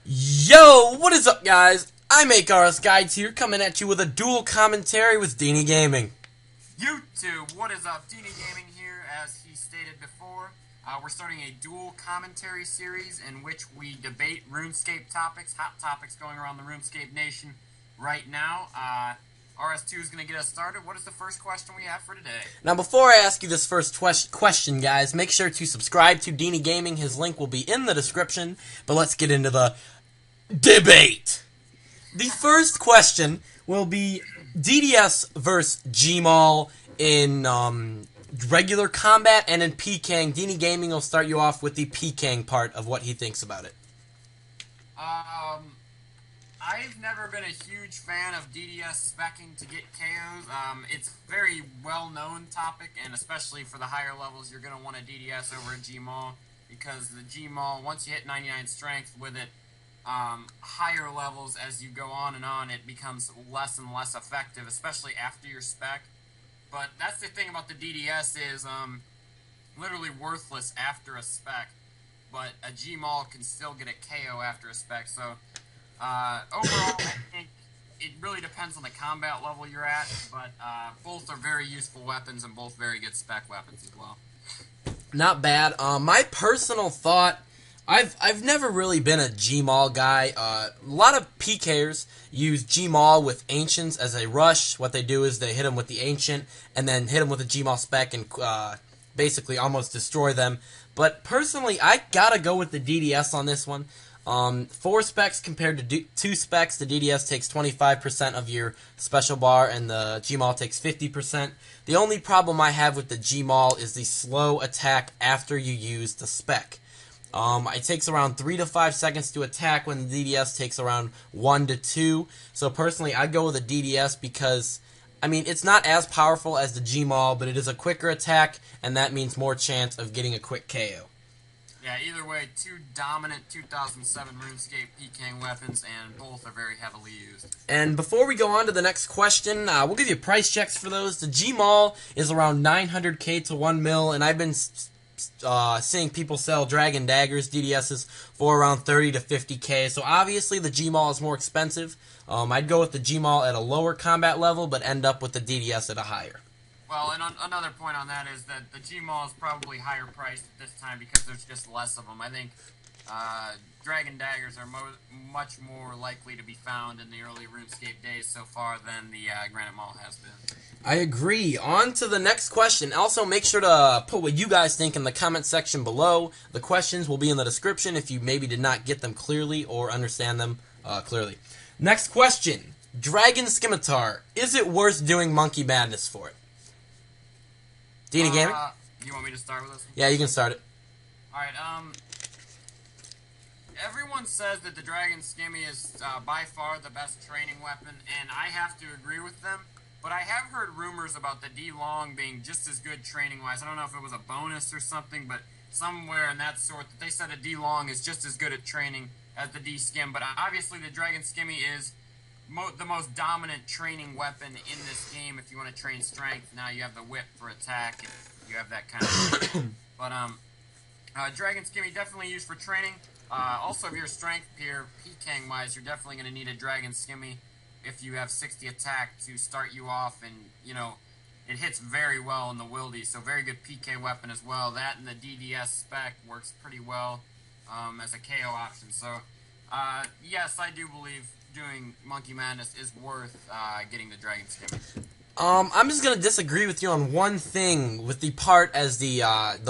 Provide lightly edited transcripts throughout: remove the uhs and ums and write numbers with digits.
Yo, what is up, guys? I'm AKRS Guides here, coming at you with a dual commentary with Dinigaming. YouTube, what is up? Dinigaming here, as he stated before. We're starting a dual commentary series in which we debate RuneScape topics, hot topics going around the RuneScape nation right now. RS2 is going to get us started. What is the first question we have for today? Now, before I ask you this first question, guys, make sure to subscribe to Dinigaming. His link will be in the description. But let's get into the debate. The first question will be DDs vs Gmaul in regular combat and in PKing. Dinigaming will start you off with the PKing part of what he thinks about it. I've never been a huge fan of DDS specking to get KOs. It's a very well-known topic, and especially for the higher levels, you're going to want a DDS over a Gmaul, because the Gmaul, once you hit 99 strength with it, higher levels, as you go on, it becomes less and less effective, especially after your spec. But that's the thing about the DDS is literally worthless after a spec, but a Gmaul can still get a KO after a spec, so... overall, I think it really depends on the combat level you're at, but both are very useful weapons and both very good spec weapons as well. Not bad. My personal thought, I've never really been a Gmaul guy. A lot of PKers use Gmaul with Ancients as a rush. What they do is they hit them with the Ancient and then hit them with a Gmaul spec and basically almost destroy them. But personally, I gotta go with the DDS on this one. 4 specs compared to 2 specs, the DDS takes 25% of your special bar and the Gmaul takes 50%. The only problem I have with the Gmaul is the slow attack after you use the spec. It takes around 3 to 5 seconds to attack when the DDS takes around 1 to 2. So personally, I'd go with the DDS because, I mean, it's not as powerful as the Gmaul, but it is a quicker attack, and that means more chance of getting a quick KO. Yeah, either way, 2 dominant 2007 RuneScape PKing weapons, and both are very heavily used. And before we go on to the next question, we'll give you price checks for those. The Gmaul is around 900k to 1 mil, and I've been seeing people sell Dragon Daggers, DDSs, for around 30 to 50k. So obviously the Gmaul is more expensive. I'd go with the Gmaul at a lower combat level, but end up with the DDS at a higher. Well, and another point on that is that the Gmaul is probably higher priced at this time because there's just less of them. I think Dragon Daggers are much more likely to be found in the early RuneScape days so far than the Granite Maul has been. I agree. On to the next question. Also, make sure to put what you guys think in the comment section below. The questions will be in the description if you maybe did not get them clearly or understand them clearly. Next question. Dragon Scimitar. Is it worth doing Monkey Madness for it? Dinigaming? You want me to start with this one? Yeah, you can start it. Alright, everyone says that the Dragon Skimmy is by far the best training weapon, and I have to agree with them, but I have heard rumors about the D-Long being just as good training-wise. I don't know if it was a bonus or something, but somewhere in that sort, that they said a D-Long is just as good at training as the D-Skim, but obviously the Dragon Skimmy is the most dominant training weapon in this game if you want to train strength. Now you have the whip for attack, and you have that kind of thing. But Dragon Skimmy definitely used for training. Also, if you're strength peer, PKing wise, you're definitely going to need a Dragon Skimmy if you have 60 attack to start you off, and you know it hits very well in the wildy, so very good PK weapon as well. That and the DDS spec works pretty well as a KO option. So yes, I do believe doing Monkey Madness is worth getting the Dragon Skimmy. I'm just gonna disagree with you on one thing with the part as the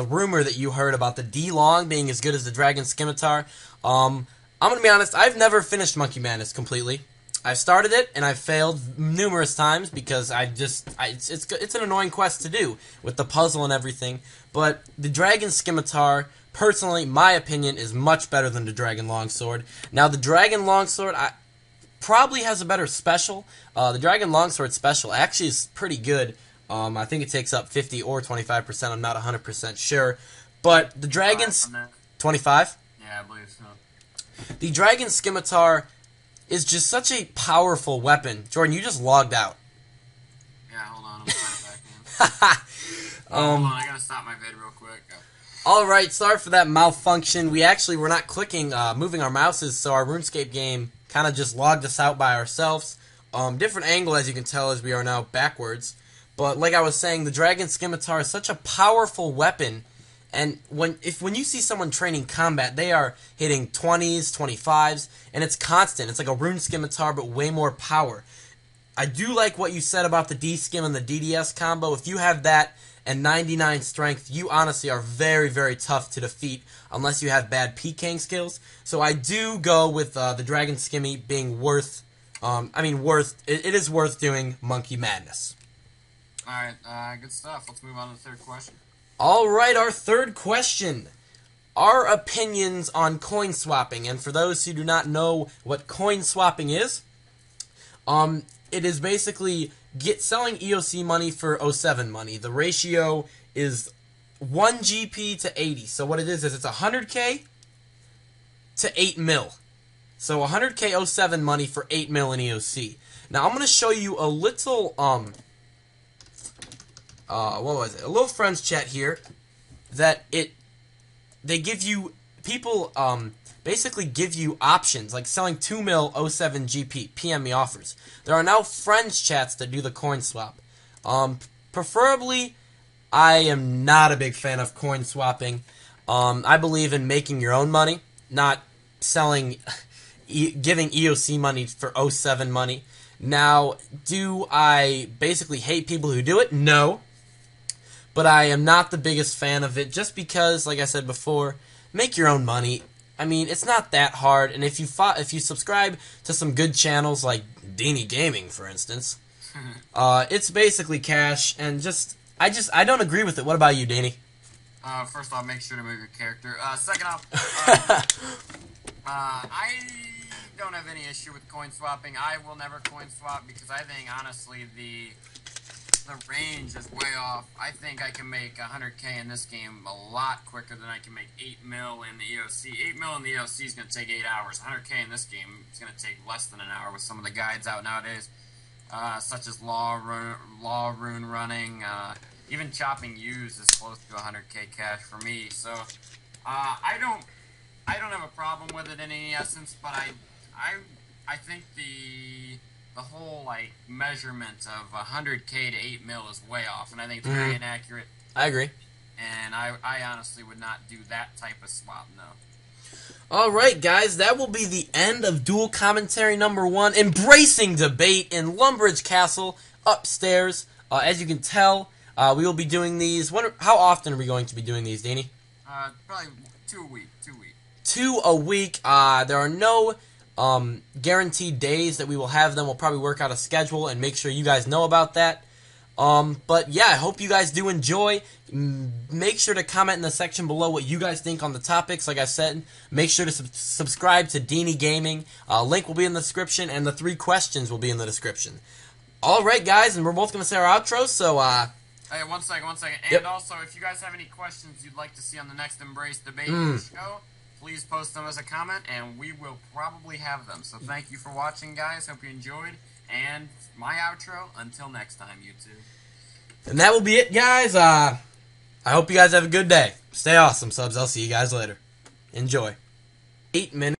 rumor that you heard about the D-Long being as good as the Dragon Scimitar. I'm gonna be honest, I've never finished Monkey Madness completely. I've started it and I've failed numerous times because it's an annoying quest to do with the puzzle and everything. But the Dragon Scimitar, personally, my opinion, is much better than the Dragon Longsword. Now the Dragon Longsword, probably has a better special. The Dragon Longsword special actually is pretty good. I think it takes up 50 or 25%. I'm not 100% sure. But the Dragon's 25? Yeah, I believe so. The Dragon Scimitar is just such a powerful weapon. Jordan, you just logged out. Yeah, hold on. I'm trying back in. Hold on, I gotta stop my vid real quick. Alright, sorry for that malfunction. We actually were not clicking, moving our mouses, so our RuneScape game kind of just logged us out by ourselves. Different angle, as you can tell, as we are now backwards. But like I was saying, the Dragon Scimitar is such a powerful weapon. And when you see someone training combat, they are hitting 20s, 25s, and it's constant. It's like a Rune Scimitar, but way more power. I do like what you said about the D-Skim and the DDS combo. If you have that and 99 strength, you honestly are very, very tough to defeat unless you have bad PKing skills. So I do go with the Dragon Skimmy being worth, it is worth doing Monkey Madness. Alright, good stuff. Let's move on to the third question. Alright, our third question. Our opinions on coin swapping. And for those who do not know what coin swapping is, it is basically selling EOC money for 07 money. The ratio is 1 GP to 80. So what it is it's 100k to 8 mil. So 100k 07 money for 8 mil in EOC. Now I'm going to show you a little, what was it? A little friends chat here that they give you, people, basically give you options, like selling 2 mil 07 GP, PM me offers. There are now friends chats that do the coin swap. Preferably, I am not a big fan of coin swapping. I believe in making your own money, not selling, giving EOC money for 07 money. Now, do I basically hate people who do it? No. But I am not the biggest fan of it, just because, like I said before, make your own money. I mean, it's not that hard, and if you subscribe to some good channels like Dinigaming, for instance, it's basically cash, and I don't agree with it. What about you, Dini? First off, make sure to move your character. Second off, I don't have any issue with coin swapping. I will never coin swap because I think, honestly, the range is way off. I think I can make 100k in this game a lot quicker than I can make 8 mil in the EOC. 8 mil in the EOC is going to take 8 hours. 100k in this game is going to take less than an hour with some of the guides out nowadays, such as law rune running. Even chopping U's is close to 100k cash for me. So I don't have a problem with it in any essence, but I think the whole, like, measurement of 100k to 8 mil is way off, and I think it's very inaccurate. I agree. And I honestly would not do that type of swap, no. Alright, guys, that will be the end of Duel Commentary number 1, Embracing Debate in Lumbridge Castle, upstairs. As you can tell, we will be doing these. How often are we going to be doing these, Danny? Probably 2 a week. 2 a week. There are no guaranteed days that we will have them. We'll probably work out a schedule and make sure you guys know about that. But yeah, I hope you guys do enjoy. Make sure to comment in the section below what you guys think on the topics. Like I said, make sure to subscribe to Dinigaming. Link will be in the description, and the 3 questions will be in the description. Alright, guys, and we're both going to say our outro, so, Hey, one second. Yep. And also, if you guys have any questions you'd like to see on the next Embrace Debate show, please post them as a comment, and we will probably have them. So thank you for watching, guys. Hope you enjoyed. And my outro, until next time, YouTube. And that will be it, guys. I hope you guys have a good day. Stay awesome, subs. I'll see you guys later. Enjoy. 8 minutes.